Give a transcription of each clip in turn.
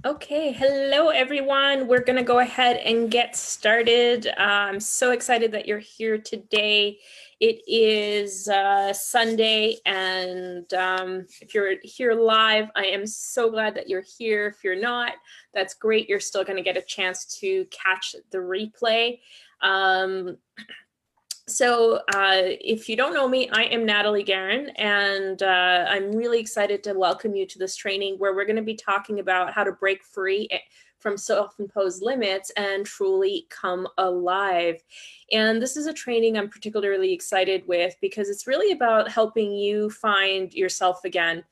Okay, hello everyone. We're going to go ahead and get started. I'm so excited that you're here today. It is Sunday, and if you're here live, I am so glad that you're here. If you're not, that's great. You're still going to get a chance to catch the replay. If you don't know me, I am Nathalie Guerin, and I'm really excited to welcome you to this training where we're going to be talking about how to break free from self-imposed limits and truly come alive. And this is a training I'm particularly excited with because it's really about helping you find yourself again.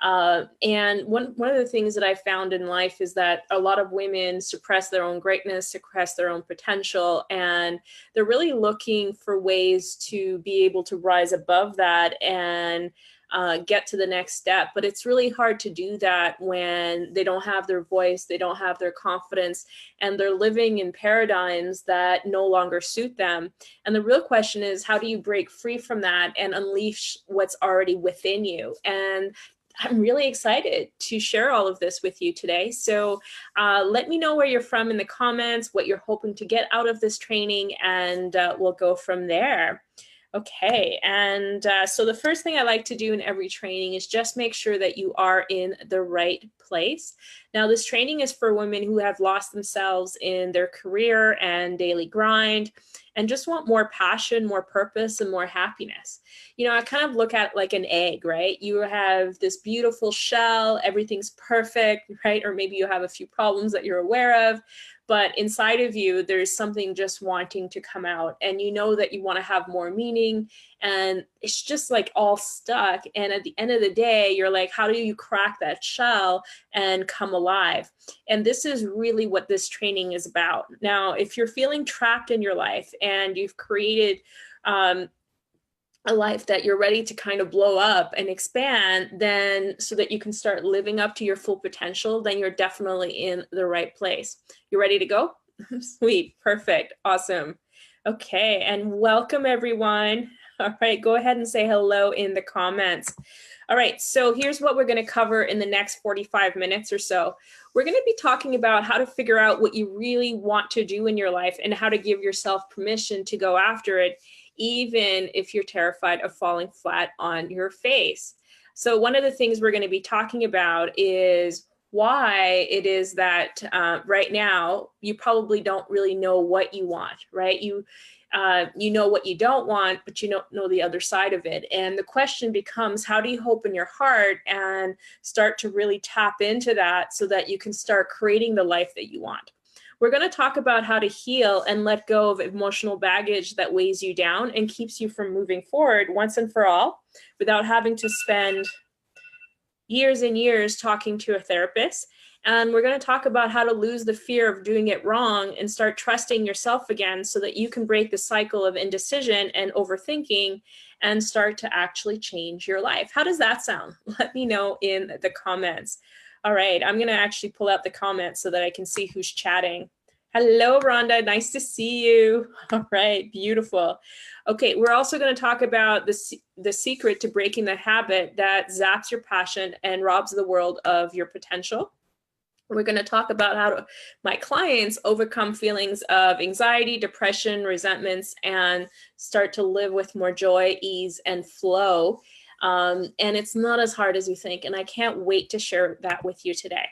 And one of the things that I found in life is that a lot of women suppress their own greatness, suppress their own potential, and they're really looking for ways to be able to rise above that and get to the next step. But it's really hard to do that when they don't have their voice, they don't have their confidence, and they're living in paradigms that no longer suit them. And the real question is, how do you break free from that and unleash what's already within you? And I'm really excited to share all of this with you today. So let me know where you're from in the comments, what you're hoping to get out of this training, and we'll go from there. Okay, and so the first thing I like to do in every training is just make sure that you are in the right place. Now, this training is for women who have lost themselves in their career and daily grind and just want more passion, more purpose, and more happiness. You know, I kind of look at it like an egg, right? You have this beautiful shell, everything's perfect, right? Or maybe you have a few problems that you're aware of, but inside of you, there's something just wanting to come out, and you know that you want to have more meaning, and it's just like all stuck. And at the end of the day, you're like, how do you crack that shell and come alive? And this is really what this training is about. Now, if you're feeling trapped in your life and you've created a life that you're ready to kind of blow up and expand, then so that you can start living up to your full potential, then you're definitely in the right place. You ready to go? Sweet, perfect, awesome. Okay, and welcome everyone. All right, go ahead and say hello in the comments. All right, so here's what we're going to cover in the next 45 minutes or so. We're going to be talking about how to figure out what you really want to do in your life and how to give yourself permission to go after it, even if you're terrified of falling flat on your face. So one of the things we're going to be talking about is why it is that right now you probably don't really know what you want, right? You know what you don't want, but you don't know the other side of it. And the question becomes, how do you open your heart and start to really tap into that so that you can start creating the life that you want? We're going to talk about how to heal and let go of emotional baggage that weighs you down and keeps you from moving forward once and for all without having to spend years and years talking to a therapist. And we're going to talk about how to lose the fear of doing it wrong and start trusting yourself again so that you can break the cycle of indecision and overthinking and start to actually change your life. How does that sound? Let me know in the comments. All right, I'm going to actually pull out the comments so that I can see who's chatting. Hello, Rhonda. Nice to see you. All right, beautiful. Okay, we're also going to talk about the secret to breaking the habit that zaps your passion and robs the world of your potential. We're going to talk about how my clients overcome feelings of anxiety, depression, resentments, and start to live with more joy, ease, and flow. And it's not as hard as you think, and I can't wait to share that with you today.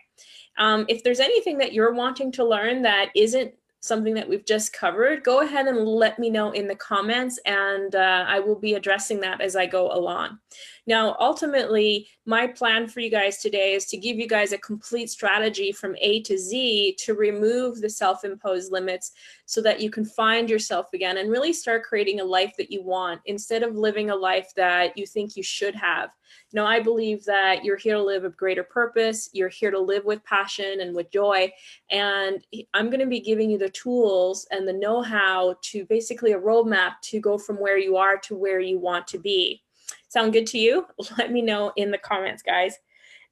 If there's anything that you're wanting to learn that isn't something that we've just covered, go ahead and let me know in the comments, and I will be addressing that as I go along. Now, ultimately, my plan for you guys today is to give you guys a complete strategy from A to Z to remove the self-imposed limits so that you can find yourself again and really start creating a life that you want instead of living a life that you think you should have. You know, I believe that you're here to live a greater purpose. You're here to live with passion and with joy. And I'm going to be giving you the tools and the know-how to basically a roadmap to go from where you are to where you want to be. Sound good to you? Let me know in the comments, guys.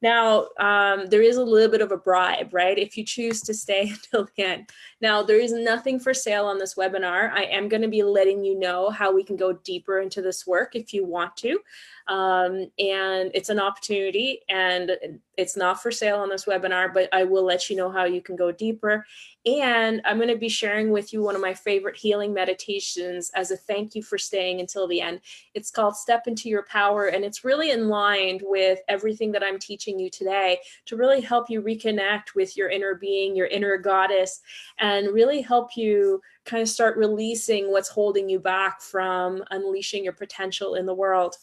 Now, there is a little bit of a bribe, right? If you choose to stay until the end. Now, there is nothing for sale on this webinar. I am going to be letting you know how we can go deeper into this work if you want to. And it's an opportunity, and it's not for sale on this webinar, but I will let you know how you can go deeper. And I'm going to be sharing with you one of my favorite healing meditations as a thank you for staying until the end. It's called Step Into Your Power, and it's really in line with everything that I'm teaching you today to really help you reconnect with your inner being, your inner goddess, and really help you kind of start releasing what's holding you back from unleashing your potential in the world.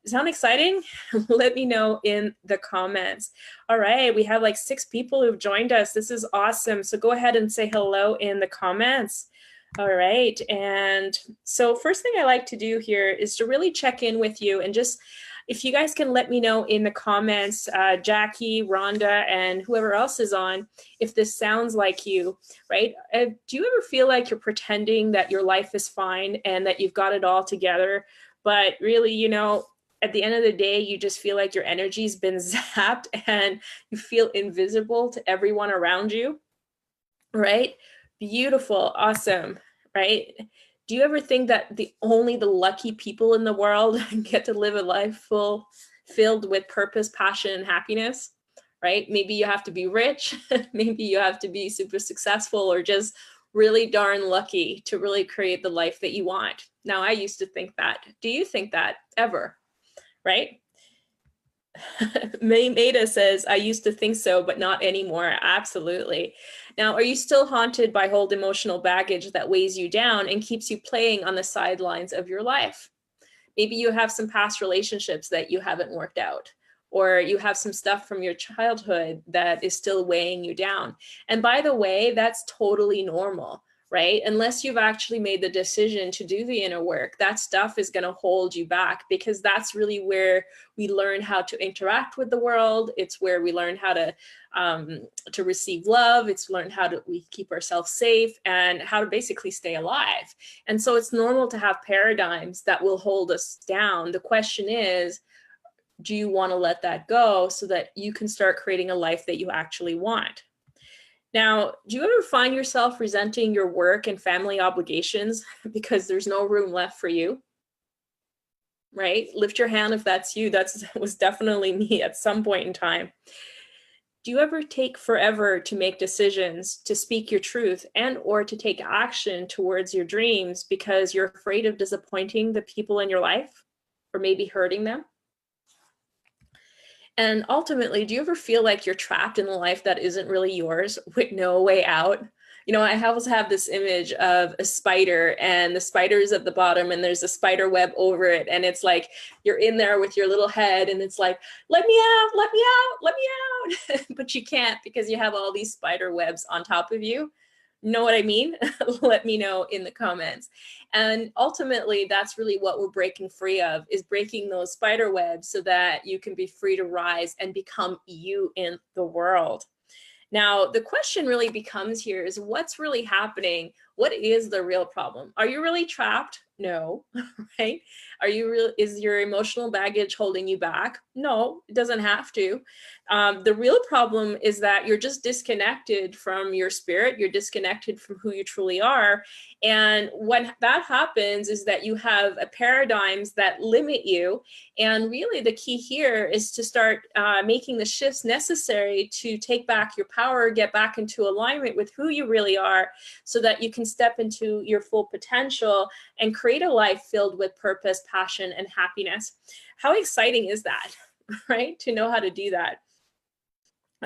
Sound exciting? Let me know in the comments. All right, we have like 6 people who've joined us. This is awesome. So go ahead and say hello in the comments. All right, and so first thing I like to do here is to really check in with you, and just if you guys can let me know in the comments, Jackie, Rhonda, and whoever else is on, if this sounds like you, right? Do you ever feel like you're pretending that your life is fine and that you've got it all together, but really, you know, at the end of the day, you just feel like your energy's been zapped and you feel invisible to everyone around you, right? Beautiful, awesome, right? Do you ever think that only the lucky people in the world get to live a life filled with purpose, passion, and happiness, right? Maybe you have to be rich, maybe you have to be super successful, or just really darn lucky to really create the life that you want. Now, I used to think that. Do you think that ever? Right? Maida says, I used to think so, but not anymore. Absolutely. Now, are you still haunted by old emotional baggage that weighs you down and keeps you playing on the sidelines of your life? Maybe you have some past relationships that you haven't worked out, or you have some stuff from your childhood that is still weighing you down. And by the way, that's totally normal, right? Unless you've actually made the decision to do the inner work, that stuff is going to hold you back, because that's really where we learn how to interact with the world. It's where we learn how to receive love. It's learn how we keep ourselves safe and how to basically stay alive. And so it's normal to have paradigms that will hold us down. The question is, do you want to let that go so that you can start creating a life that you actually want? Now, do you ever find yourself resenting your work and family obligations because there's no room left for you? Right? Lift your hand if that's you. That was definitely me at some point in time. Do you ever take forever to make decisions, to speak your truth, and or to take action towards your dreams because you're afraid of disappointing the people in your life, or maybe hurting them? And ultimately, do you ever feel like you're trapped in a life that isn't really yours with no way out? You know, I always have this image of a spider, and the spider's at the bottom and there's a spider web over it. And it's like, you're in there with your little head and it's like, let me out, let me out, let me out. But you can't, because you have all these spider webs on top of you. Know what I mean? Let me know in the comments. And ultimately, that's really what we're breaking free of, is breaking those spider webs so that you can be free to rise and become you in the world. Now, the question really becomes here is, what's really happening? What is the real problem? Are you really trapped? No, right? Is your emotional baggage holding you back? No, it doesn't have to. The real problem is that you're just disconnected from your spirit. You're disconnected from who you truly are. And when that happens is that you have paradigms that limit you. And really the key here is to start making the shifts necessary to take back your power, get back into alignment with who you really are, so that you can step into your full potential and create a life filled with purpose, passion, and happiness. How exciting is that, right? To know how to do that.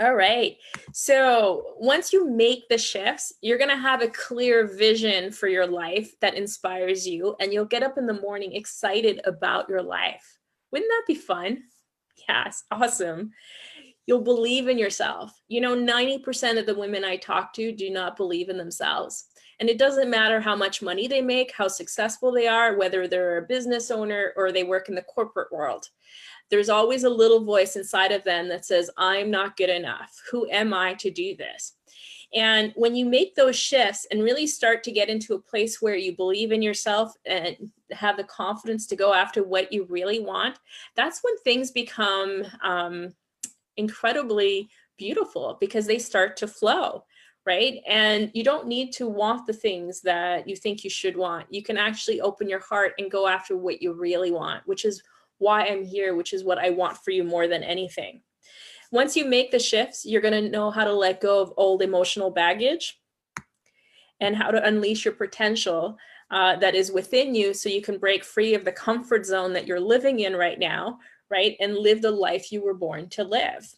All right. So once you make the shifts, you're going to have a clear vision for your life that inspires you, and you'll get up in the morning excited about your life. Wouldn't that be fun? Yes, awesome. You'll believe in yourself. You know, 90% of the women I talk to do not believe in themselves. And it doesn't matter how much money they make, how successful they are, whether they're a business owner or they work in the corporate world. There's always a little voice inside of them that says, I'm not good enough. Who am I to do this? And when you make those shifts and really start to get into a place where you believe in yourself and have the confidence to go after what you really want, that's when things become incredibly beautiful because they start to flow, right? And you don't need to want the things that you think you should want. You can actually open your heart and go after what you really want, which is why I'm here, which is what I want for you more than anything. Once you make the shifts, you're going to know how to let go of old emotional baggage and how to unleash your potential that is within you, so you can break free of the comfort zone that you're living in right now, right? And live the life you were born to live.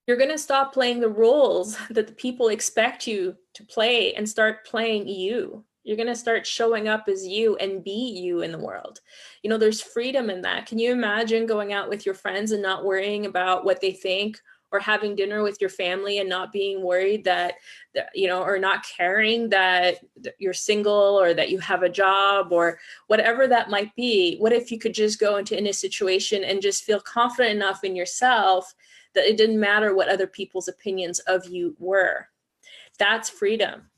You're going to stop playing the roles that the people expect you to play and start playing you. You're going to start showing up as you and be you in the world. You know, there's freedom in that. Can you imagine going out with your friends and not worrying about what they think, or having dinner with your family and not being worried that, you know, or not caring that you're single or that you have a job or whatever that might be? What if you could just go into a situation and just feel confident enough in yourself that it didn't matter what other people's opinions of you were? That's freedom,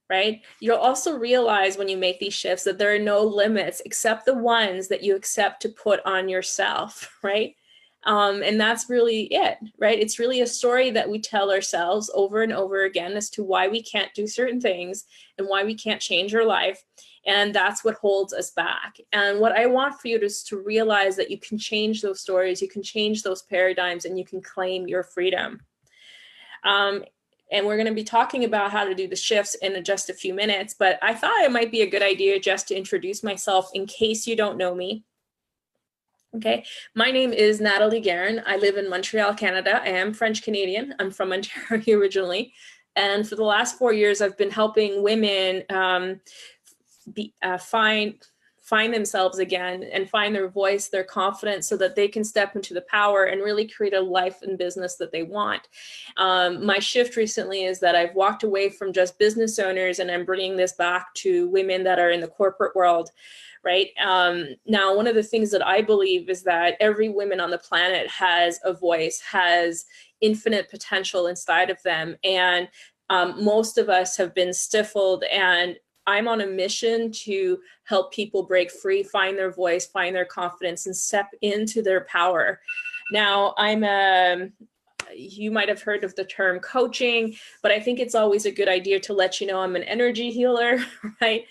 right? You'll also realize when you make these shifts that there are no limits except the ones that you accept to put on yourself, right? And that's really it, right? It's really a story that we tell ourselves over and over again as to why we can't do certain things and why we can't change our life. And that's what holds us back. And what I want for you is to realize that you can change those stories, you can change those paradigms, and you can claim your freedom. And we're going to be talking about how to do the shifts in just a few minutes, but I thought it might be a good idea just to introduce myself in case you don't know me. Okay, my name is Nathalie Guerin. I live in Montreal, Canada. I am French Canadian. I'm from Ontario originally. And for the last 4 years, I've been helping women find themselves again and find their voice, their confidence, so that they can step into the power and really create a life and business that they want. My shift recently is that I've walked away from just business owners, and I'm bringing this back to women that are in the corporate world. Right. Now, one of the things that I believe is that every woman on the planet has a voice, has infinite potential inside of them. And most of us have been stifled, and I'm on a mission to help people break free, find their voice, find their confidence, and step into their power. Now, you might have heard of the term coaching, but I think it's always a good idea to let you know I'm an energy healer, right?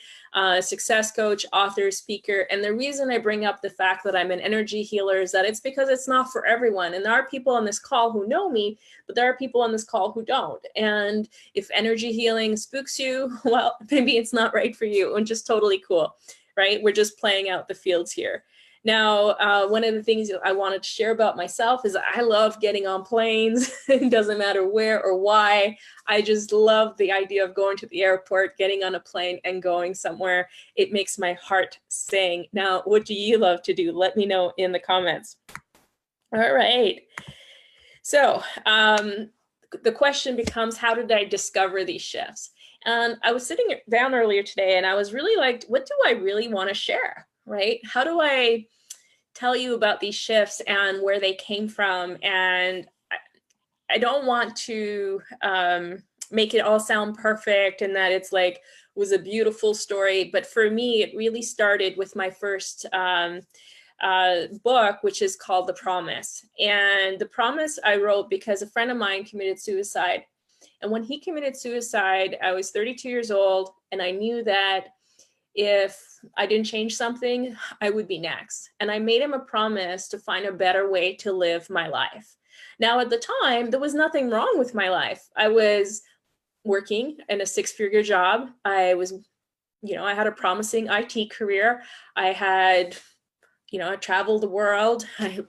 Success coach, author, speaker. And the reason I bring up the fact that I'm an energy healer is that it's because it's not for everyone. And there are people on this call who know me, but there are people on this call who don't. And if energy healing spooks you, well, maybe it's not right for you, and just totally cool, right? We're just playing out the fields here. Now, one of the things I wanted to share about myself is I love getting on planes. It doesn't matter where or why. I just love the idea of going to the airport, getting on a plane, and going somewhere. It makes my heart sing. Now, what do you love to do? Let me know in the comments. All right. So the question becomes, how did I discover these shifts? And I was sitting down earlier today, and I was really like, what do I really want to share? Right? How do I tell you about these shifts and where they came from? And I don't want to make it all sound perfect and that it's like was a beautiful story. But for me, it really started with my first book, which is called The Promise. And The Promise I wrote because a friend of mine committed suicide. And when he committed suicide, I was 32 years old, and I knew that if I didn't change something, I would be next. And I made him a promise to find a better way to live my life. Now, at the time, there was nothing wrong with my life. I was working in a 6-figure job. I was, I had a promising IT career. I had, I traveled the world. I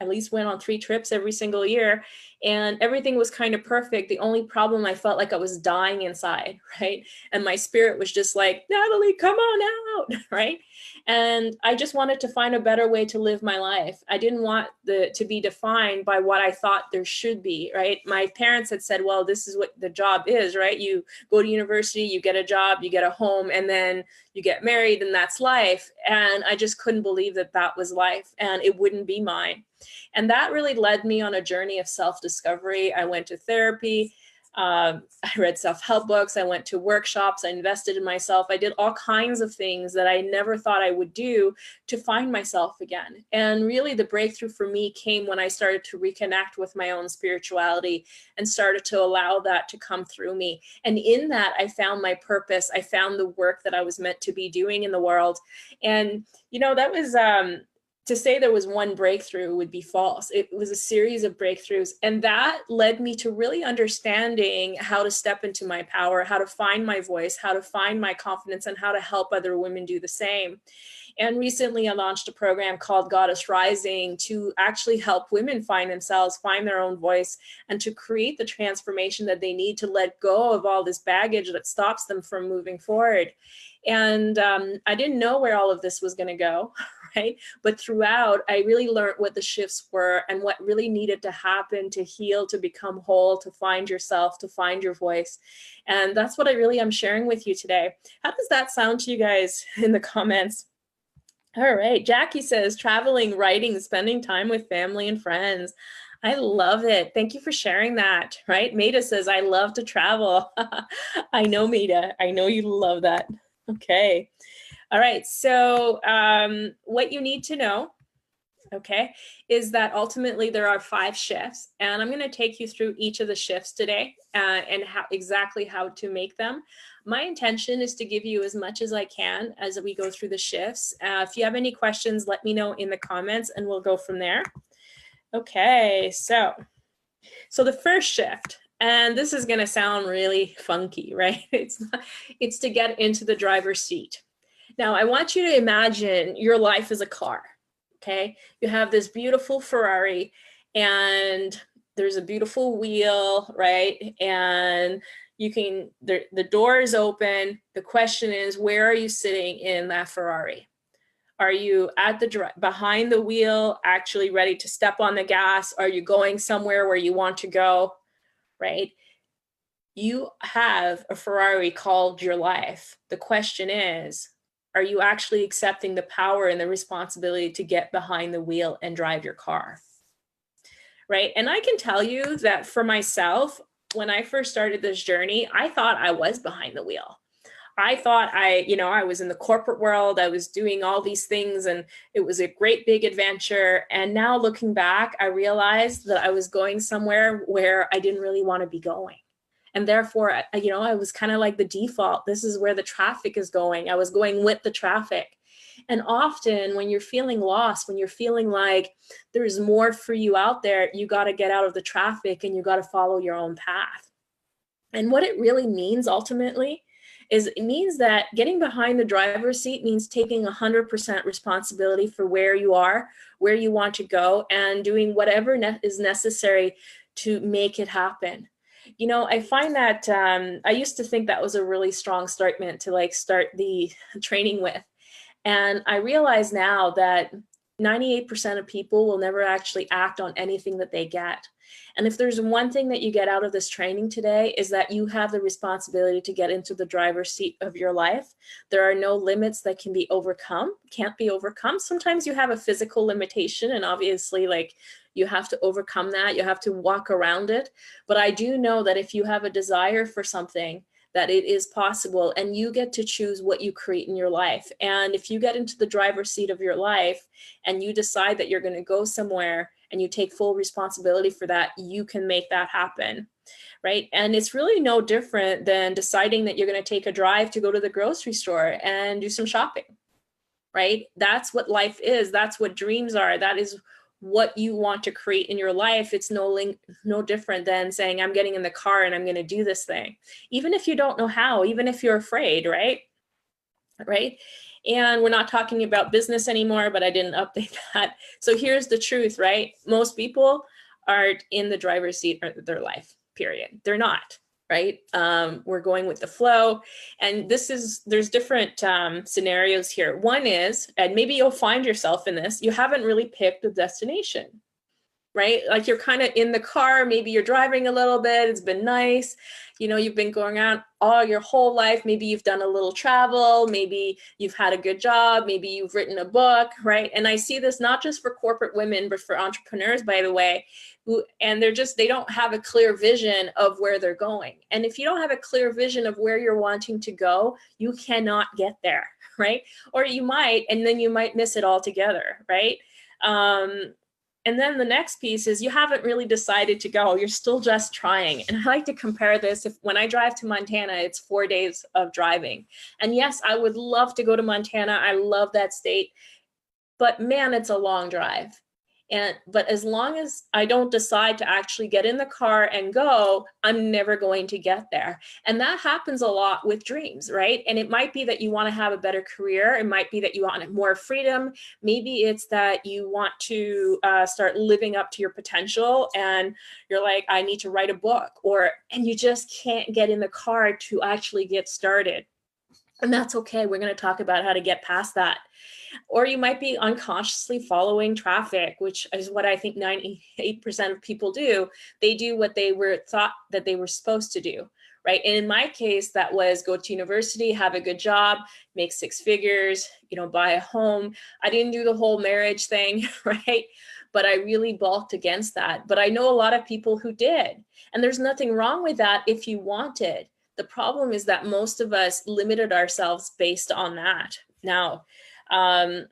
at least went on 3 trips every single year, and everything was kind of perfect. The only problem, I felt like I was dying inside, right? And my spirit was just like, Nathalie, come on out, right? And I just wanted to find a better way to live my life. I didn't want to be defined by what I thought there should be, right? My parents had said, well, this is what the job is, right? You go to university, you get a job, you get a home, and then you get married, and that's life. And I just couldn't believe that that was life, and it wouldn't be mine. And that really led me on a journey of self-discovery. I went to therapy. I read self-help books. I went to workshops. I invested in myself. I did all kinds of things that I never thought I would do to find myself again. And really the breakthrough for me came when I started to reconnect with my own spirituality and started to allow that to come through me. And in that, I found my purpose. I found the work that I was meant to be doing in the world. And, you know, that was, to say there was one breakthrough would be false. It was a series of breakthroughs. And that led me to really understanding how to step into my power, how to find my voice, how to find my confidence, and how to help other women do the same. And recently I launched a program called Goddess Rising to actually help women find themselves, find their own voice, and to create the transformation that they need to let go of all this baggage that stops them from moving forward. And I didn't know where all of this was going to go, right? But throughout, I really learned what the shifts were and what really needed to happen to heal, to become whole, to find yourself, to find your voice. And that's what I really am sharing with you today. How does that sound to you guys in the comments? All right, Jackie says, traveling, writing, spending time with family and friends. I love it. Thank you for sharing that, right? Maida says, I love to travel. I know, Maida. I know you love that. Okay. All right. So what you need to know, okay, is that ultimately there are 5 shifts, and I'm going to take you through each of the shifts today and exactly how to make them. My intention is to give you as much as I can as we go through the shifts. If you have any questions, let me know in the comments and we'll go from there. Okay, so the first shift, and this is going to sound really funky, right? It's to get into the driver's seat. Now, I want you to imagine your life as a car, okay? You have this beautiful Ferrari and there's a beautiful wheel, right? And you can, the door is open. The question is, where are you sitting in that Ferrari? Are you at behind the wheel, actually ready to step on the gas? Are you going somewhere where you want to go, right? You have a Ferrari called your life. The question is, are you actually accepting the power and the responsibility to get behind the wheel and drive your car, right? And I can tell you that for myself, when I first started this journey, I thought I was behind the wheel. I thought I was in the corporate world, I was doing all these things and it was a great big adventure. And now looking back, I realized that I was going somewhere where I didn't really want to be going. And therefore, I was kind of like the default. This is where the traffic is going. I was going with the traffic. And often when you're feeling lost, when you're feeling like there's more for you out there, you got to get out of the traffic and you got to follow your own path. And what it really means ultimately is it means that getting behind the driver's seat means taking 100% responsibility for where you are, where you want to go, and doing whatever is necessary to make it happen. You know, I find that I used to think that was a really strong statement to start the training with. And I realize now that 98% of people will never actually act on anything that they get. And if there's one thing that you get out of this training today is that you have the responsibility to get into the driver's seat of your life. There are no limits that can be overcome, can't be overcome. Sometimes you have a physical limitation and obviously you have to overcome that. You have to walk around it. But I do know that if you have a desire for something, that it is possible and you get to choose what you create in your life. And if you get into the driver's seat of your life and you decide that you're going to go somewhere and you take full responsibility for that, you can make that happen, right? And it's really no different than deciding that you're going to take a drive to go to the grocery store and do some shopping, right? That's what life is. That's what dreams are. That is what you want to create in your life. It's no different than saying, I'm getting in the car and I'm going to do this thing. Even if you don't know how, even if you're afraid, right? Right? And we're not talking about business anymore, but I didn't update that. So here's the truth, right? Most people aren't in the driver's seat of their life, period. They're not, right? We're going with the flow. And there's different scenarios here. One is, and maybe you'll find yourself in this, you haven't really picked a destination. right? Like you're kind of in the car, maybe you're driving a little bit, it's been nice. You know, you've been going out all your whole life. Maybe you've done a little travel, maybe you've had a good job, maybe you've written a book, right? And I see this not just for corporate women, but for entrepreneurs, by the way, and they don't have a clear vision of where they're going. And if you don't have a clear vision of where you're wanting to go, you cannot get there, right? Or you might, and then you might miss it altogether, right? And then the next piece is you haven't really decided to go. You're still just trying. And I like to compare this. When I drive to Montana, it's 4 days of driving. And yes, I would love to go to Montana. I love that state. But man, it's a long drive. But as long as I don't decide to actually get in the car and go, I'm never going to get there. And that happens a lot with dreams, right? And it might be that you want to have a better career. It might be that you want more freedom. Maybe it's that you want to start living up to your potential and you're like, I need to write a book, and you just can't get in the car to actually get started. And that's okay. We're going to talk about how to get past that. Or you might be unconsciously following traffic, which is what I think 98% of people do. They do what they were thought that they were supposed to do, right? And in my case, that was go to university, have a good job, make 6 figures, buy a home. I didn't do the whole marriage thing, right? But I really balked against that. But I know a lot of people who did. And there's nothing wrong with that if you wanted. The problem is that most of us limited ourselves based on that. Now, and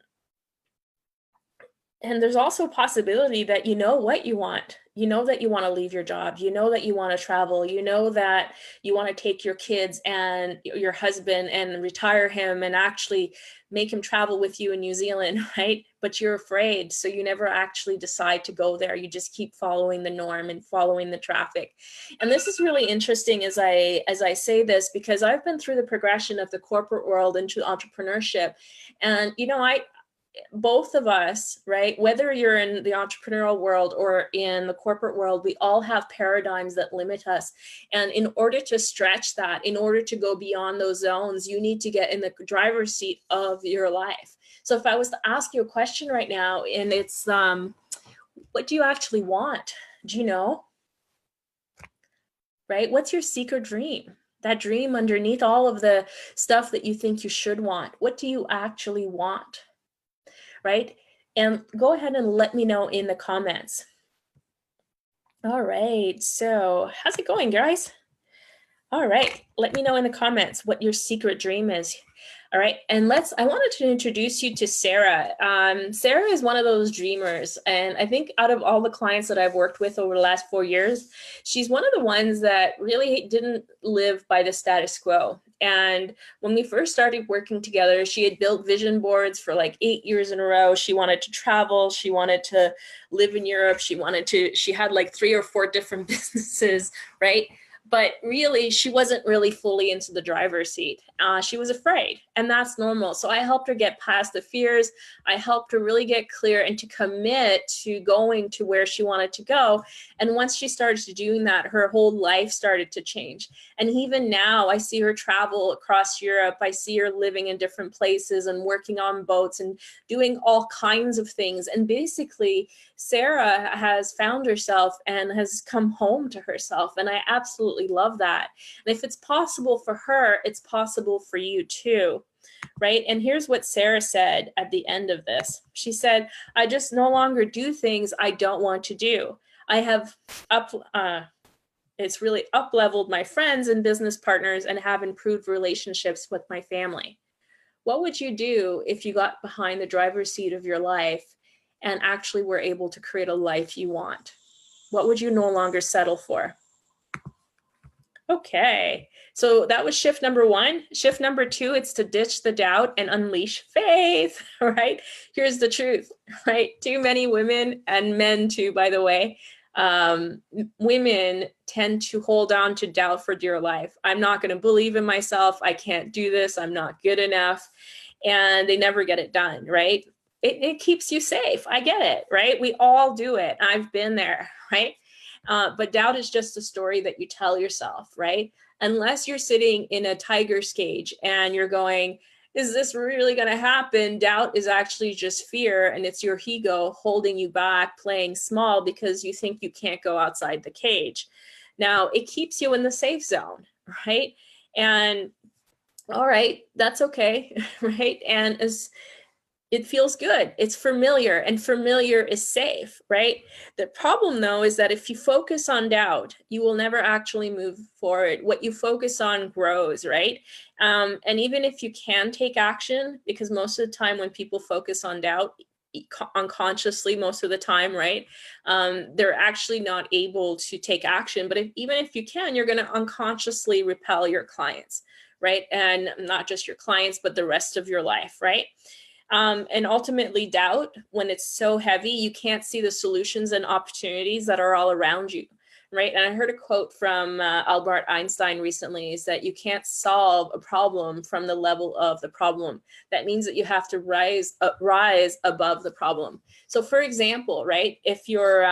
there's also a possibility that you know what you want. You know that you want to leave your job. You know that you want to travel. You know that you want to take your kids and your husband and retire him and actually make him travel with you in New Zealand, right? But you're afraid. So you never actually decide to go there. You just keep following the norm and following the traffic. And this is really interesting as I say this, because I've been through the progression of the corporate world into entrepreneurship. And, both of us, right, whether you're in the entrepreneurial world or in the corporate world, we all have paradigms that limit us. And in order to stretch that, in order to go beyond those zones, you need to get in the driver's seat of your life. So if I was to ask you a question right now, and it's, what do you actually want? Do you know? Right? What's your secret dream? That dream underneath all of the stuff that you think you should want. What do you actually want? Right? And go ahead and let me know in the comments. All right, so how's it going, guys? All right, let me know in the comments what your secret dream is. All right, and I wanted to introduce you to Sarah. Sarah is one of those dreamers, and I think out of all the clients that I've worked with over the last 4 years, she's one of the ones that really didn't live by the status quo. And when we first started working together, she had built vision boards for like 8 years in a row. She wanted to travel. She wanted to live in Europe. She had like 3 or 4 different businesses, right? But really, she wasn't really fully into the driver's seat. She was afraid, and that's normal. So I helped her get past the fears. I helped her really get clear and to commit to going to where she wanted to go. And once she started doing that, her whole life started to change. And even now, I see her travel across Europe. I see her living in different places and working on boats and doing all kinds of things. And basically, Sarah has found herself and has come home to herself. And I absolutely love that. And if it's possible for her, it's possible for you too, right? And here's what Sarah said at the end of this. She said, I just no longer do things I don't want to do. I have it's really up-leveled my friends and business partners and have improved relationships with my family. What would you do if you got behind the driver's seat of your life and actually were able to create a life you want? What would you no longer settle for? Okay, so that was shift number 1. Shift number 2, it's to ditch the doubt and unleash faith, right? Here's the truth, right? Too many women, and men too, by the way, women tend to hold on to doubt for dear life. I'm not going to believe in myself. I can't do this. I'm not good enough. And they never get it done, right? It keeps you safe. I get it, right? We all do it. I've been there, right? But doubt is just a story that you tell yourself, right? Unless you're sitting in a tiger's cage and you're going, Is this really going to happen? Doubt is actually just fear, and it's your ego holding you back, playing small because you think you can't go outside the cage. Now, it keeps you in the safe zone, right? And all right, that's okay, right? And as it feels good, it's familiar, and familiar is safe, right? The problem though is that if you focus on doubt, you will never actually move forward. What you focus on grows, right? And even if you can take action, because most of the time when people focus on doubt, unconsciously most of the time, right, they're actually not able to take action. But even if you can, you're going to unconsciously repel your clients, right? And not just your clients, but the rest of your life, right? And ultimately doubt, when it's so heavy, you can't see the solutions and opportunities that are all around you, right? And I heard a quote from Albert Einstein recently, is that you can't solve a problem from the level of the problem. That means that you have to rise above the problem. So for example, right, if you're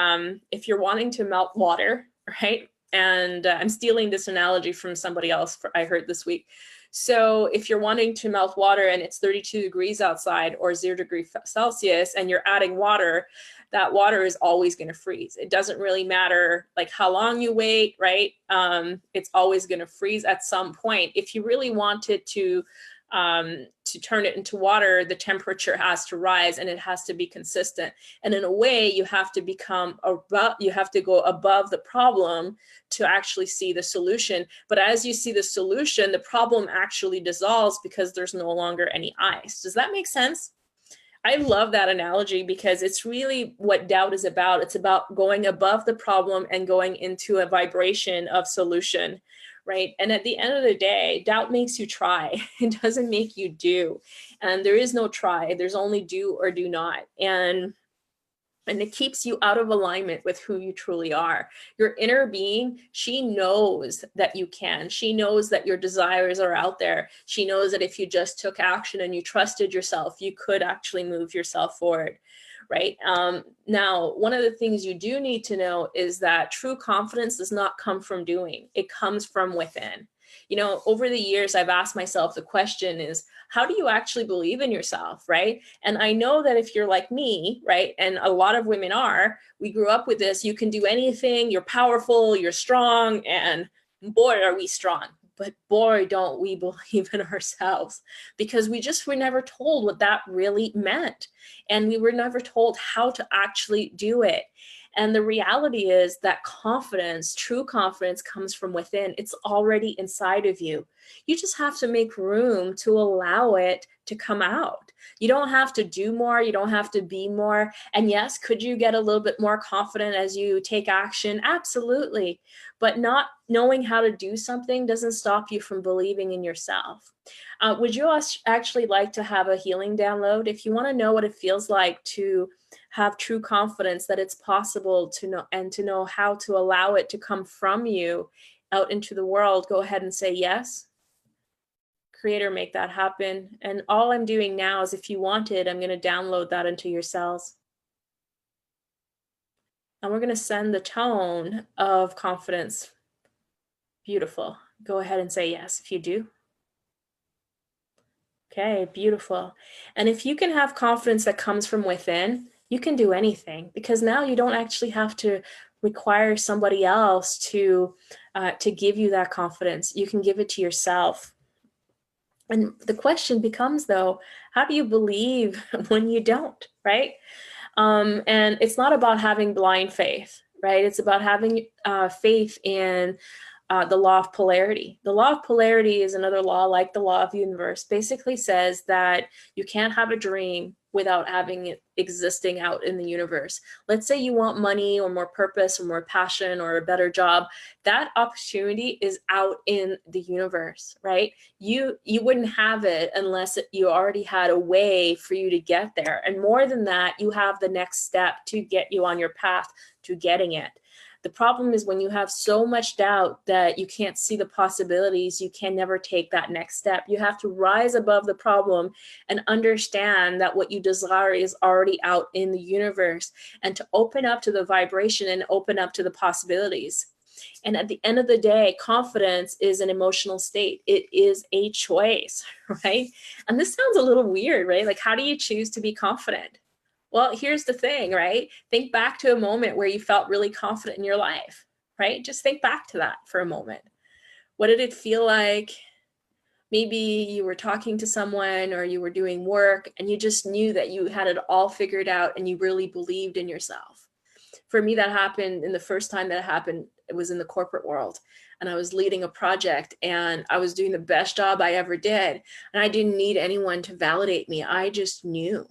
wanting to melt water, right? And I'm stealing this analogy from somebody else I heard this week. So if you're wanting to melt water and it's 32 degrees outside or 0 degrees Celsius and you're adding water, that water is always going to freeze. It doesn't really matter like how long you wait, right? It's always going to freeze at some point. If you really wanted to turn it into water, the temperature has to rise and it has to be consistent. And in a way, you have to go above the problem to actually see the solution. But as you see the solution, the problem actually dissolves because there's no longer any ice. Does that make sense? I love that analogy because it's really what doubt is about. It's about going above the problem and going into a vibration of solution, right? And at the end of the day, doubt makes you try. It doesn't make you do. And there is no try. There's only do or do not. And it keeps you out of alignment with who you truly are. Your inner being, she knows that you can. She knows that your desires are out there. She knows that if you just took action and you trusted yourself, you could actually move yourself forward, right? Now, one of the things you do need to know is that true confidence does not come from doing. It comes from within. You know, over the years, I've asked myself the question is, how do you actually believe in yourself, right? And I know that if you're like me, right, and a lot of women are, we grew up with this, you can do anything, you're powerful, you're strong, and boy, are we strong. But boy, don't we believe in ourselves, because we were never told what that really meant. And we were never told how to actually do it. And the reality is that confidence, true confidence, comes from within. It's already inside of you. You just have to make room to allow it to come out. You don't have to do more. You don't have to be more. And yes, could you get a little bit more confident as you take action? Absolutely. But not knowing how to do something doesn't stop you from believing in yourself. Would you actually like to have a healing download? If you want to know what it feels like to have true confidence that it's possible to know, and to know how to allow it to come from you out into the world, go ahead and say yes. Creator, make that happen. And all I'm doing now is, if you want it, I'm going to download that into your cells. And we're going to send the tone of confidence. Beautiful. Go ahead and say yes if you do. Okay, beautiful. And if you can have confidence that comes from within, you can do anything, because now you don't actually have to require somebody else to give you that confidence. You can give it to yourself. And the question becomes, though, how do you believe when you don't, right? And it's not about having blind faith, right? It's about having faith in the law of polarity. The law of polarity is another law, like the law of the universe, basically says that you can't have a dream without having it existing out in the universe. Let's say you want money or more purpose or more passion or a better job. That opportunity is out in the universe, right? You wouldn't have it unless you already had a way for you to get there. And more than that, you have the next step to get you on your path to getting it. The problem is when you have so much doubt that you can't see the possibilities, you can never take that next step. You have to rise above the problem and understand that what you desire is already out in the universe, and to open up to the vibration and open up to the possibilities. And at the end of the day, confidence is an emotional state. It is a choice, right? And this sounds a little weird, right? Like, how do you choose to be confident? Well, here's the thing, right? Think back to a moment where you felt really confident in your life, right? Just think back to that for a moment. What did it feel like? Maybe you were talking to someone or you were doing work and you just knew that you had it all figured out and you really believed in yourself. For me, that happened, and the first time that happened, it was in the corporate world. And I was leading a project and I was doing the best job I ever did. And I didn't need anyone to validate me. I just knew,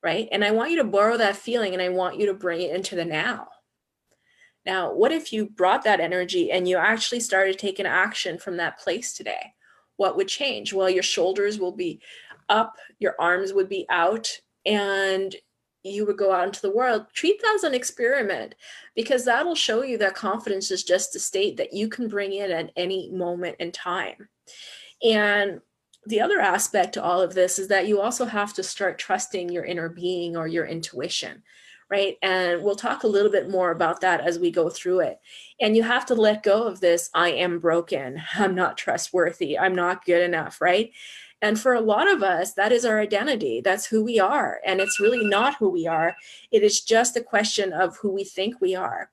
right? And I want you to borrow that feeling and I want you to bring it into the now. Now, what if you brought that energy and you actually started taking action from that place today? What would change? Well, your shoulders will be up, your arms would be out, and you would go out into the world. Treat that as an experiment, because that'll show you that confidence is just a state that you can bring in at any moment in time. And the other aspect to all of this is that you also have to start trusting your inner being or your intuition, right? And we'll talk a little bit more about that as we go through it. And you have to let go of this, I am broken, I'm not trustworthy, I'm not good enough, right? And for a lot of us, that is our identity. That's who we are. And it's really not who we are. It is just a question of who we think we are.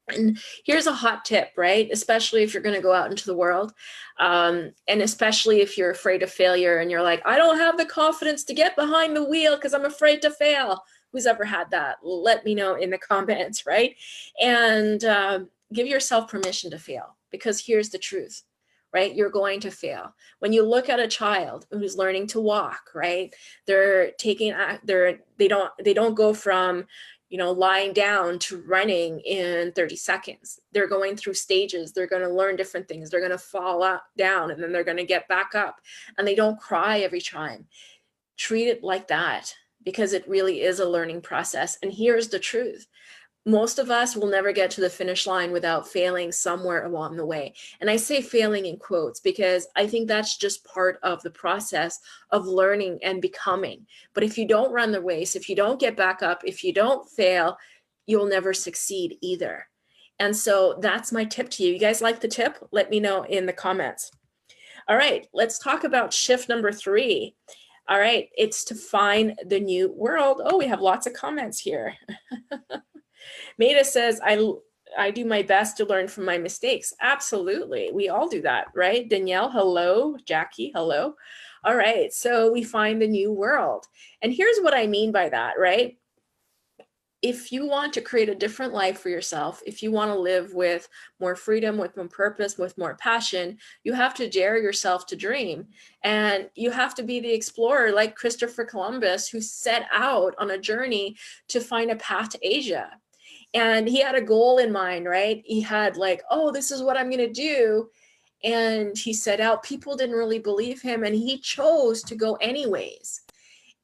And here's a hot tip, right? Especially if you're going to go out into the world. And especially if you're afraid of failure and you're like, I don't have the confidence to get behind the wheel because I'm afraid to fail. Who's ever had that? Let me know in the comments, right? And give yourself permission to fail, because here's the truth, right? You're going to fail. When you look at a child who's learning to walk, right? They don't go from, lying down to running in 30 seconds. They're going through stages. They're going to learn different things. They're going to fall down and then they're going to get back up, and they don't cry every time. Treat it like that, because it really is a learning process. And here's the truth. Most of us will never get to the finish line without failing somewhere along the way. And I say failing in quotes because I think that's just part of the process of learning and becoming. But if you don't run the race, if you don't get back up, if you don't fail, you'll never succeed either. And so that's my tip to you. You guys like the tip? Let me know in the comments. All right, let's talk about shift number 3. All right, it's to find the new world. Oh, we have lots of comments here. Maida says, I do my best to learn from my mistakes. Absolutely. We all do that, right? Danielle, hello. Jackie, hello. All right. So we find the new world. And here's what I mean by that, right? If you want to create a different life for yourself, if you want to live with more freedom, with more purpose, with more passion, you have to dare yourself to dream. And you have to be the explorer like Christopher Columbus, who set out on a journey to find a path to Asia. And he had a goal in mind, right? He had like, oh, this is what I'm going to do. And he set out. People didn't really believe him, and he chose to go anyways.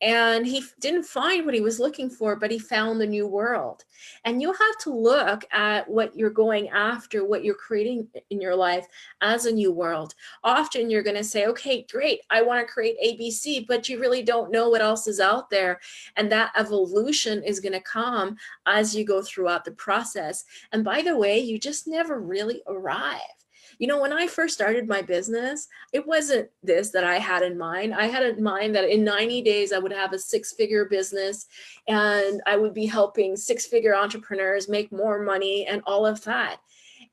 And he didn't find what he was looking for, but he found the new world. And you have to look at what you're going after, what you're creating in your life as a new world. Often you're going to say, okay, great, I want to create ABC, but you really don't know what else is out there. And that evolution is going to come as you go throughout the process. And by the way, you just never really arrive. When I first started my business, it wasn't this that I had in mind. I had in mind that in 90 days, I would have a 6-figure business and I would be helping 6-figure entrepreneurs make more money and all of that.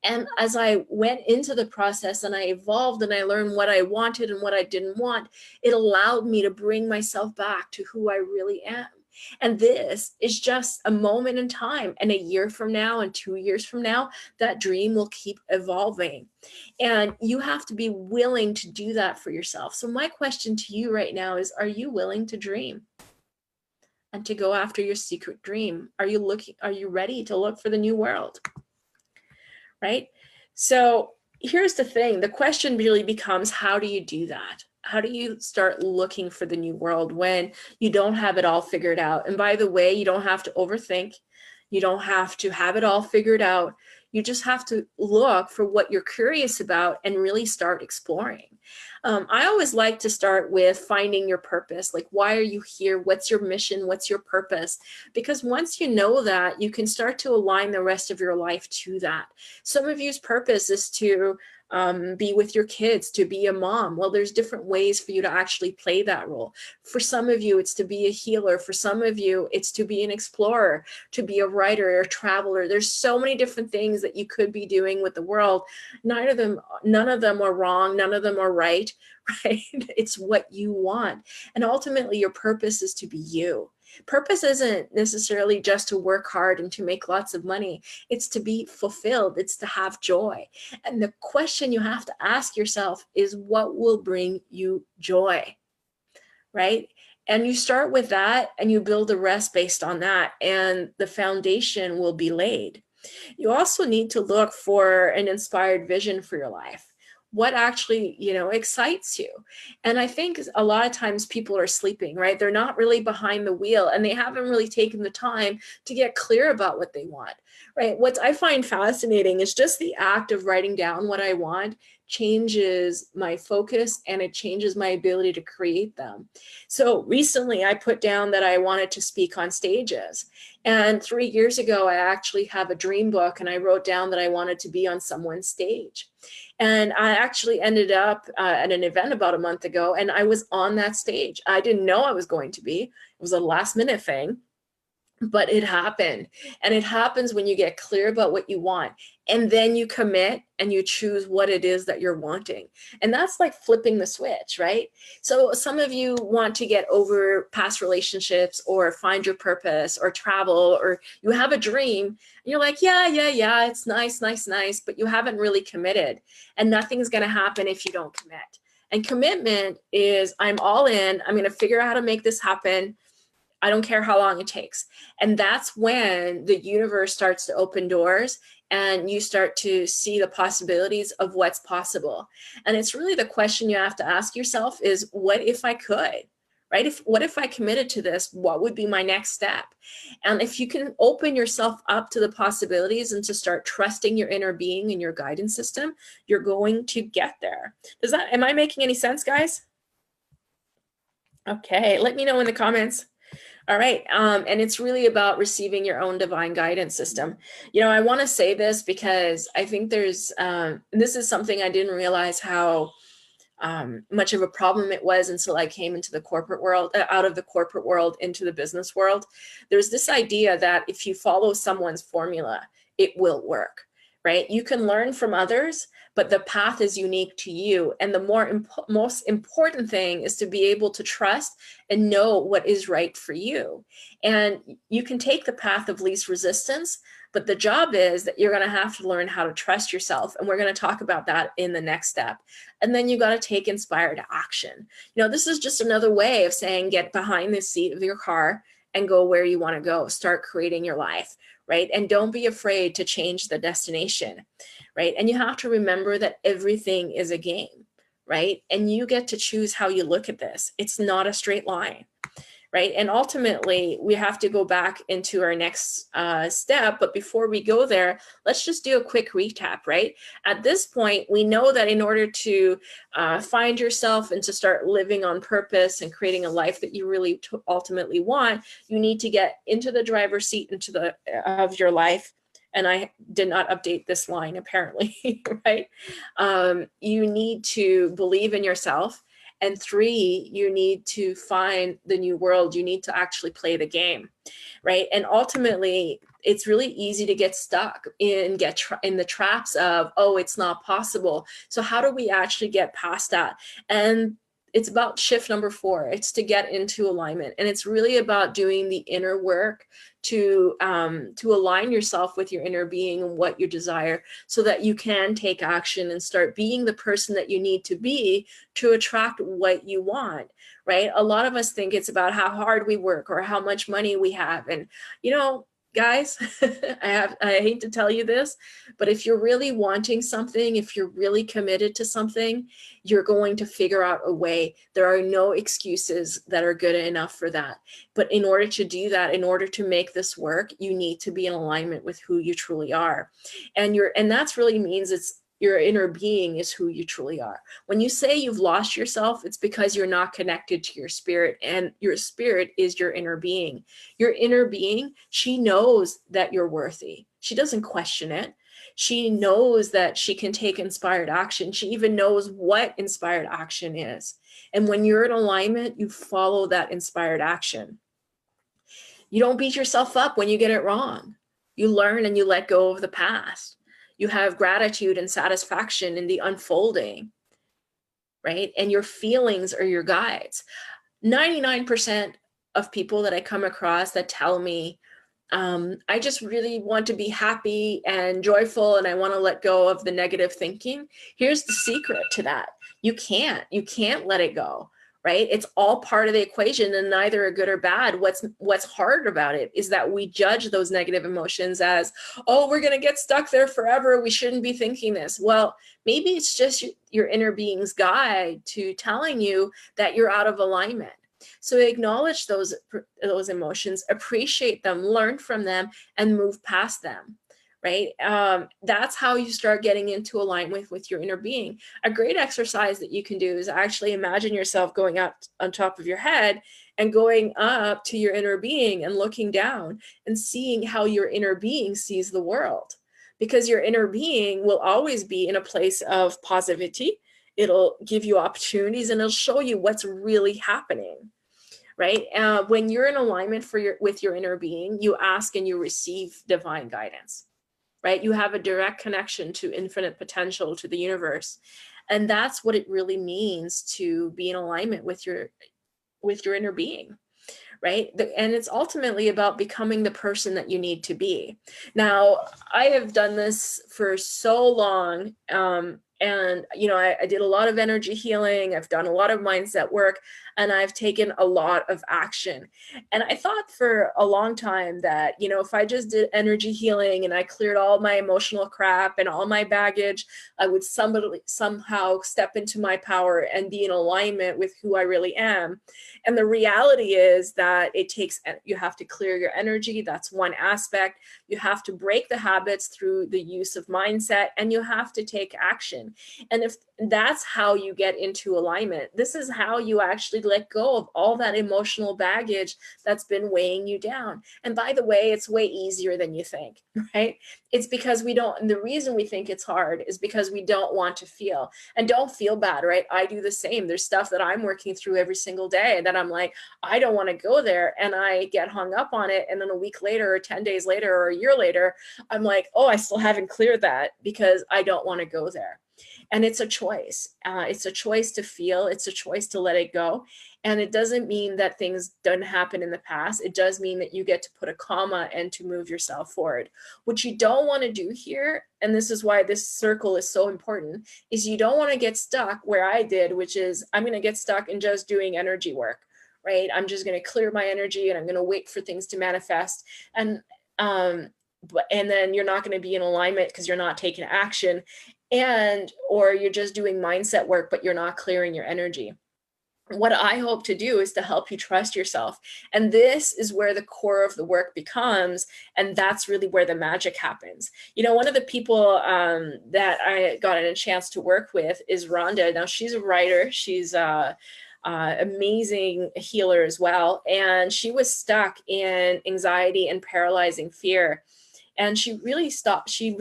And as I went into the process and I evolved and I learned what I wanted and what I didn't want, it allowed me to bring myself back to who I really am. And this is just a moment in time. And a year from now and 2 years from now, that dream will keep evolving. And you have to be willing to do that for yourself. So my question to you right now is, are you willing to dream and to go after your secret dream? Are you ready to look for the new world? Right? So here's the thing. The question really becomes, how do you do that? How do you start looking for the new world when you don't have it all figured out? And by the way, you don't have to overthink. You don't have to have it all figured out. You just have to look for what you're curious about and really start exploring. I always like to start with finding your purpose. Like, why are you here? What's your mission? What's your purpose? Because once you know that, you can start to align the rest of your life to that. Some of you's purpose is to be with your kids, to be a mom. Well, there's different ways for you to actually play that role. For some of you, it's to be a healer. For some of you, it's to be an explorer, to be a writer or a traveler. There's so many different things that you could be doing with the world. None of them are wrong. None of them are right, right? It's what you want. And ultimately, your purpose is to be you. Purpose isn't necessarily just to work hard and to make lots of money. It's to be fulfilled. It's to have joy. And the question you have to ask yourself is, what will bring you joy, right? And you start with that and you build the rest based on that, and the foundation will be laid. You also need to look for an inspired vision for your life. What actually, excites you? And I think a lot of times people are sleeping, right? They're not really behind the wheel, and they haven't really taken the time to get clear about what they want, right? What I find fascinating is just the act of writing down what I want changes my focus, and it changes my ability to create them. So recently I put down that I wanted to speak on stages. And 3 years ago, I actually have a dream book, and I wrote down that I wanted to be on someone's stage. And I actually ended up at an event about a month ago, and I was on that stage. I didn't know I was going to be. It was a last minute thing, but it happened. And it happens when you get clear about what you want, and then you commit and you choose what it is that you're wanting. And that's like flipping the switch, right? So some of you want to get over past relationships, or find your purpose, or travel, or you have a dream and you're like, yeah, it's nice, but you haven't really committed, and nothing's going to happen if you don't commit. And commitment is, I'm all in, I'm going to figure out how to make this happen. I don't care how long it takes. And that's when the universe starts to open doors, and you start to see the possibilities of what's possible. And it's really the question you have to ask yourself is, what if I could, right? What if I committed to this? What would be my next step? And if you can open yourself up to the possibilities and to start trusting your inner being and your guidance system, you're going to get there. Am I making any sense, guys? Okay, let me know in the comments. All right. And it's really about receiving your own divine guidance system. I want to say this because I think this is something I didn't realize how much of a problem it was until I came into the corporate world, out of the corporate world into the business world. There's this idea that if you follow someone's formula, it will work, right? You can learn from others, but the path is unique to you. And the most important thing is to be able to trust and know what is right for you. And you can take the path of least resistance, but the job is that you're going to have to learn how to trust yourself. And we're going to talk about that in the next step. And then you got to take inspired action. This is just another way of saying, get behind the seat of your car and go where you want to go. Start creating your life, right? And don't be afraid to change the destination, right? And you have to remember that everything is a game, right? And you get to choose how you look at this. It's not a straight line, right? And ultimately, we have to go back into our next step. But before we go there, let's just do a quick recap, right? At this point, we know that in order to find yourself and to start living on purpose and creating a life that you really ultimately want, you need to get into the driver's seat of your life. And I did not update this line, apparently, right? You need to believe in yourself. And 3, you need to find the new world. You need to actually play the game, right? And ultimately, it's really easy to get stuck in the traps of, oh, it's not possible. So how do we actually get past that? And it's about shift number 4. It's to get into alignment. And it's really about doing the inner work to align yourself with your inner being and what you desire, so that you can take action and start being the person that you need to be to attract what you want, right? A lot of us think it's about how hard we work or how much money we have. And, guys, I hate to tell you this, but if you're really wanting something, if you're really committed to something, you're going to figure out a way. There are no excuses that are good enough for that. But in order to do that, in order to make this work, you need to be in alignment with who you truly are. And that's really means it's your inner being is who you truly are. When you say you've lost yourself, it's because you're not connected to your spirit, and your spirit is your inner being. Your inner being, she knows that you're worthy. She doesn't question it. She knows that she can take inspired action. She even knows what inspired action is. And when you're in alignment, you follow that inspired action. You don't beat yourself up when you get it wrong. You learn and you let go of the past. You have gratitude and satisfaction in the unfolding, right? And your feelings are your guides. 99% of people that I come across that tell me, I just really want to be happy and joyful, and I want to let go of the negative thinking. Here's the secret to that. You can't let it go, right? It's all part of the equation, and neither are good or bad. What's hard about it is that we judge those negative emotions as, oh, we're going to get stuck there forever. We shouldn't be thinking this. Well, maybe it's just your inner being's guide to telling you that you're out of alignment. So acknowledge those emotions, appreciate them, learn from them, and move past them, right? That's how you start getting into alignment with your inner being. A great exercise that you can do is actually imagine yourself going up on top of your head and going up to your inner being and looking down and seeing how your inner being sees the world. Because your inner being will always be in a place of positivity. It'll give you opportunities and it'll show you what's really happening, right? When you're in alignment with your inner being, you ask and you receive divine guidance, right? You have a direct connection to infinite potential, to the universe. And that's what it really means to be in alignment with your inner being, right? And it's ultimately about becoming the person that you need to be. Now, I have done this for so long. And, I did a lot of energy healing. I've done a lot of mindset work, and I've taken a lot of action. And I thought for a long time that, if I just did energy healing and I cleared all my emotional crap and all my baggage, I would somehow step into my power and be in alignment with who I really am. And the reality is that you have to clear your energy. That's one aspect. You have to break the habits through the use of mindset, and you have to take action. And if that's how you get into alignment, this is how you actually let go of all that emotional baggage that's been weighing you down. And by the way, it's way easier than you think, right? It's because the reason we think it's hard is because we don't want to feel. And don't feel bad, right? I do the same. There's stuff that I'm working through every single day that I'm like, I don't want to go there. And I get hung up on it. And then a week later, or 10 days later, or a year later, I'm like, oh, I still haven't cleared that because I don't want to go there. And it's a choice. It's a choice to feel. It's a choice to let it go. And it doesn't mean that things didn't happen in the past. It does mean that you get to put a comma and to move yourself forward. What you don't want to do here, and this is why this circle is so important, is you don't want to get stuck where I did, which is I'm going to get stuck in just doing energy work, right? I'm just going to clear my energy and I'm going to wait for things to manifest. And then you're not going to be in alignment because you're not taking action. Or you're just doing mindset work, but you're not clearing your energy. What I hope to do is to help you trust yourself. And this is where the core of the work becomes. And that's really where the magic happens. One of the people that I got a chance to work with is Rhonda. Now, she's a writer. She's amazing healer as well. And she was stuck in anxiety and paralyzing fear. And she really stopped. She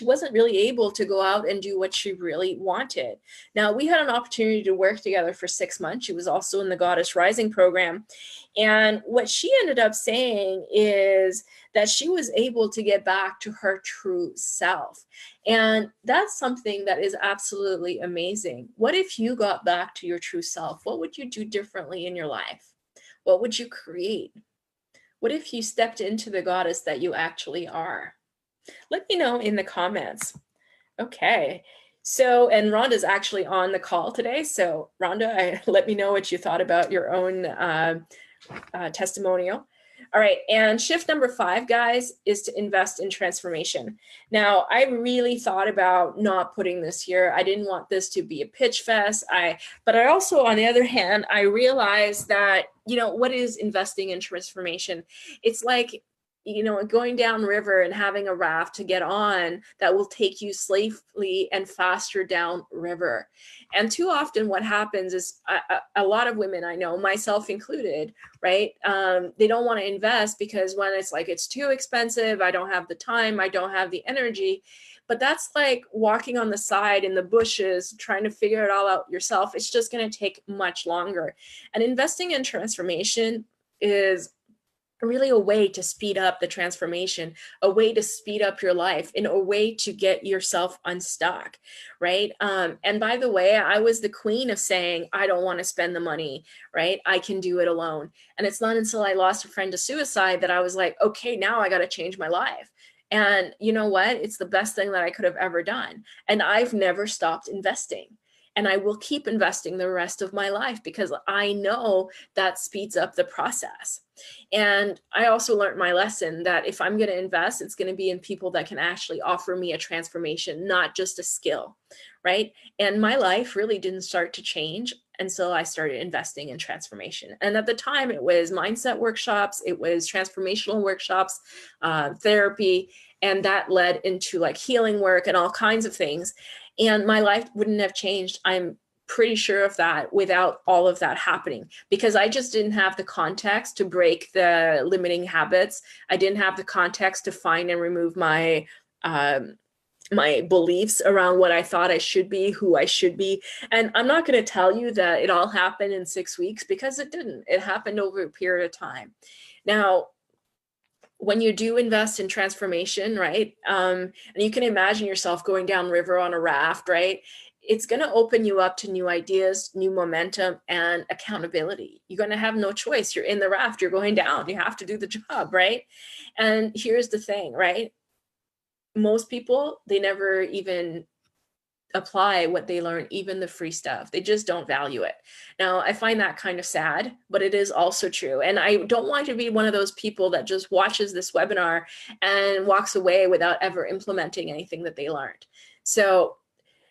wasn't really able to go out and do what she really wanted. Now, we had an opportunity to work together for 6 months. She was also in the Goddess Rising program. And what she ended up saying is that she was able to get back to her true self. And that's something that is absolutely amazing. What if you got back to your true self? What would you do differently in your life? What would you create? What if you stepped into the goddess that you actually are? Let me know in the comments. Okay. So, and Rhonda's actually on the call today. So Rhonda, let me know what you thought about your own testimonial. All right, and shift number 5, guys, is to invest in transformation. Now, I really thought about not putting this here. I didn't want this to be a pitch fest. But I also, on the other hand, I realized that, what is investing in transformation? It's like, going down river and having a raft to get on that will take you safely and faster down river. And too often what happens is a lot of women I know, myself included, right? They don't want to invest because when it's like, it's too expensive, I don't have the time, I don't have the energy. But that's like walking on the side in the bushes, trying to figure it all out yourself. It's just going to take much longer. And investing in transformation is really a way to speed up the transformation, a way to speed up your life, in a way to get yourself unstuck, right? And by the way, I was the queen of saying, I don't want to spend the money, right? I can do it alone. And it's not until I lost a friend to suicide that I was like, okay, now I got to change my life. And you know what? It's the best thing that I could have ever done. And I've never stopped investing. And I will keep investing the rest of my life because I know that speeds up the process. And I also learned my lesson that if I'm going to invest, it's going to be in people that can actually offer me a transformation, not just a skill, right? And my life really didn't start to change until I started investing in transformation. And at the time, it was mindset workshops, it was transformational workshops, therapy, and that led into like healing work and all kinds of things. And my life wouldn't have changed, I'm pretty sure of that, without all of that happening, because I just didn't have the context to break the limiting habits. I didn't have the context to find and remove my my beliefs around what I thought I should be, who I should be. And I'm not going to tell you that it all happened in 6 weeks, because it didn't. It happened over a period of time. Now, when you do invest in transformation, right? And you can imagine yourself going down river on a raft, right? It's going to open you up to new ideas, new momentum, and accountability. You're going to have no choice. You're in the raft, you're going down. You have to do the job, right? And here's the thing, right? Most people, they never even apply what they learn, even the free stuff. They just don't value it. Now, I find that kind of sad, but it is also true. And I don't want to be one of those people that just watches this webinar and walks away without ever implementing anything that they learned. So,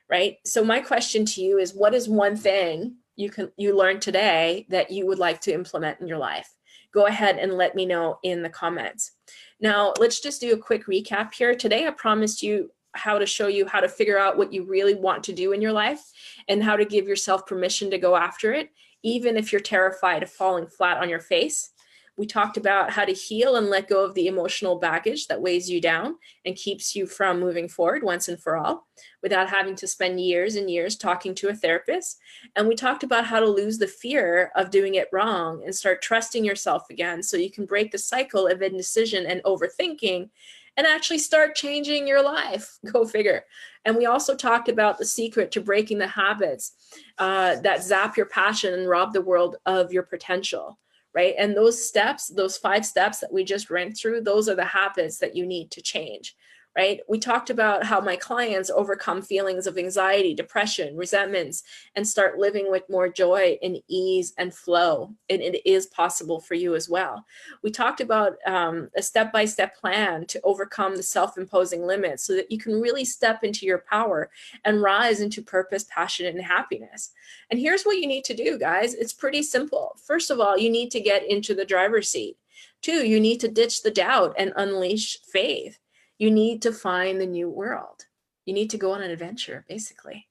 right? So my question to you is, what is one thing you learned today that you would like to implement in your life? Go ahead and let me know in the comments. Now, let's just do a quick recap here. Today, I promised you how to show you how to figure out what you really want to do in your life and how to give yourself permission to go after it, even if you're terrified of falling flat on your face. We talked about how to heal and let go of the emotional baggage that weighs you down and keeps you from moving forward once and for all without having to spend years and years talking to a therapist. And we talked about how to lose the fear of doing it wrong and start trusting yourself again so you can break the cycle of indecision and overthinking and actually start changing your life. Go figure. And we also talked about the secret to breaking the habits that zap your passion and rob the world of your potential. Right? And those steps, those 5 steps that we just ran through, those are the habits that you need to change, right? We talked about how my clients overcome feelings of anxiety, depression, resentments, and start living with more joy and ease and flow. And it is possible for you as well. We talked about a step-by-step plan to overcome the self-imposing limits so that you can really step into your power and rise into purpose, passion, and happiness. And here's what you need to do, guys. It's pretty simple. First of all, you need to get into the driver's seat. 2, you need to ditch the doubt and unleash faith. You need to find the new world. You need to go on an adventure, basically.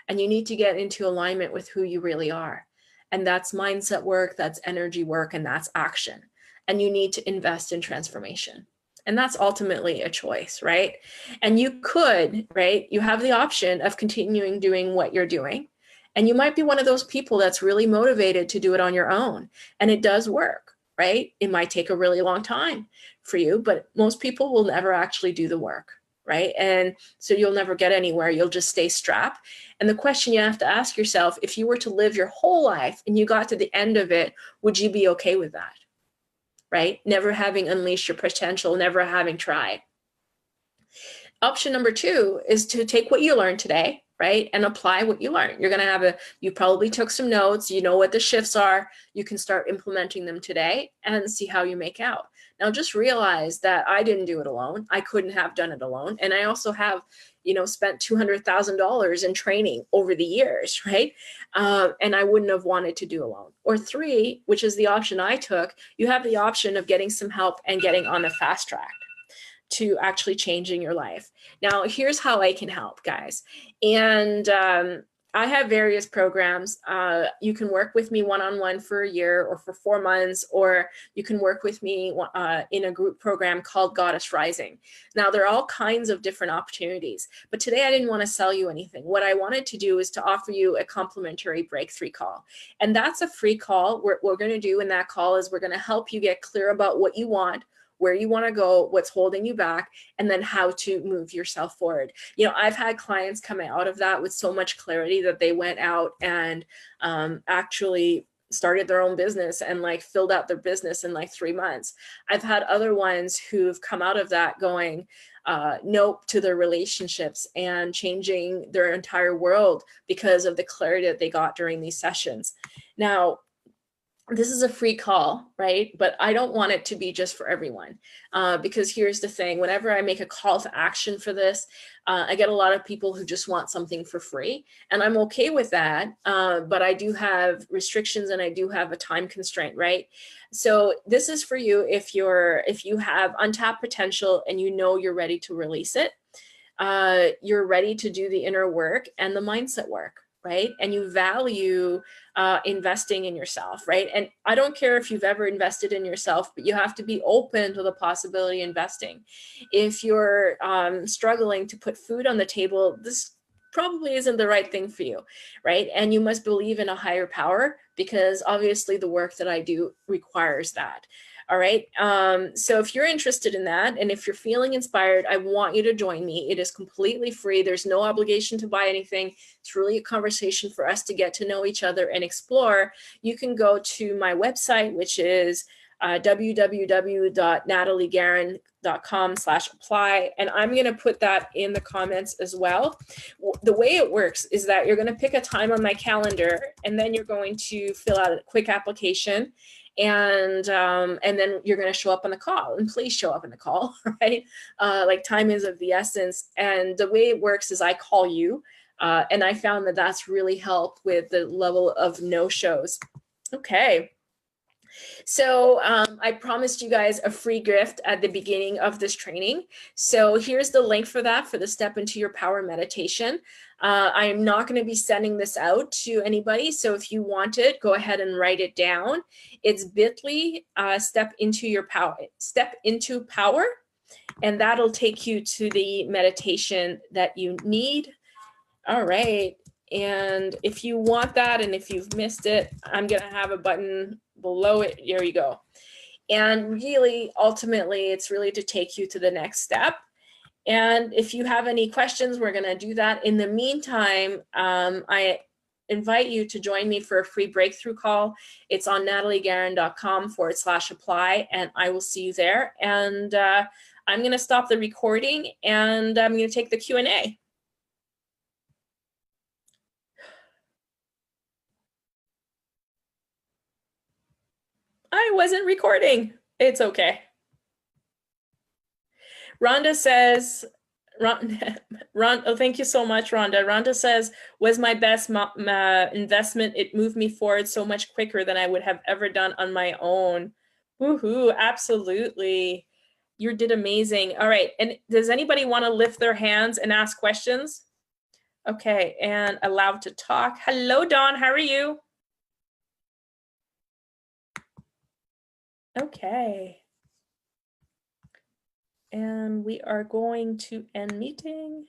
And you need to get into alignment with who you really are. And that's mindset work, that's energy work, and that's action. And you need to invest in transformation. And that's ultimately a choice, right? And you could, right? You have the option of continuing doing what you're doing. And you might be one of those people that's really motivated to do it on your own. And it does work, right? It might take a really long time for you, but most people will never actually do the work, right? And so you'll never get anywhere. You'll just stay strapped. And the question you have to ask yourself, if you were to live your whole life and you got to the end of it, would you be okay with that, right? Never having unleashed your potential, never having tried. Option number 2 is to take what you learned today right? And apply what you learned. You're going to have you probably took some notes, you know what the shifts are, you can start implementing them today and see how you make out. Now just realize that I didn't do it alone. I couldn't have done it alone. And I also have, spent $200,000 in training over the years, right? And I wouldn't have wanted to do alone. Or 3, which is the option I took, you have the option of getting some help and getting on the fast track to actually changing your life. Now, here's how I can help, guys. And I have various programs. You can work with me one-on-one for a year or for 4 months, or you can work with me in a group program called Goddess Rising. Now, there are all kinds of different opportunities, but today I didn't want to sell you anything. What I wanted to do is to offer you a complimentary breakthrough call. And that's a free call. What we're going to do in that call is we're going to help you get clear about what you want, where you want to go, what's holding you back, and then how to move yourself forward. I've had clients come out of that with so much clarity that they went out and actually started their own business and filled out their business in 3 months. I've had other ones who've come out of that going nope to their relationships and changing their entire world because of the clarity that they got during these sessions. Now, this is a free call, right? But I don't want it to be just for everyone because here's the thing. Whenever I make a call to action for this, I get a lot of people who just want something for free, and I'm okay with that. But I do have restrictions and I do have a time constraint, right? So this is for you if you have untapped potential and you're ready to release it. You're ready to do the inner work and the mindset work, right? And you value investing in yourself, right? And I don't care if you've ever invested in yourself, but you have to be open to the possibility of investing. If you're struggling to put food on the table, this probably isn't the right thing for you, right? And you must believe in a higher power because obviously the work that I do requires that. All right. So if you're interested in that and if you're feeling inspired, I want you to join me. It is completely free. There's no obligation to buy anything. It's really a conversation for us to get to know each other and explore. You can go to my website, which is www.nataliegarin.com/apply. And I'm going to put that in the comments as well. The way it works is that you're going to pick a time on my calendar and then you're going to fill out a quick application. And then you're going to show up on the call, and please show up on the call, right? Time is of the essence. And the way it works is I call you, and I found that that's really helped with the level of no-shows. Okay. So I promised you guys a free gift at the beginning of this training. So here's the link for that, for the Step Into Your Power meditation. I am not going to be sending this out to anybody. So if you want it, go ahead and write it down. It's bit.ly Step Into Power. And that'll take you to the meditation that you need. All right. And if you want that, and if you've missed it, I'm going to have a button below it. There you go. And really, ultimately, it's really to take you to the next step. And if you have any questions, we're going to do that. In the meantime, I invite you to join me for a free breakthrough call. It's on nataliegarin.com/apply, and I will see you there. And I'm going to stop the recording, and I'm going to take the Q&A. I wasn't recording. It's okay. Rhonda says, oh, thank you so much, Rhonda. Rhonda says, was my best investment. It moved me forward so much quicker than I would have ever done on my own. Woohoo, absolutely. You did amazing. All right, and does anybody want to lift their hands and ask questions? Okay, and allowed to talk. Hello, Dawn, how are you? Okay. And we are going to end meeting.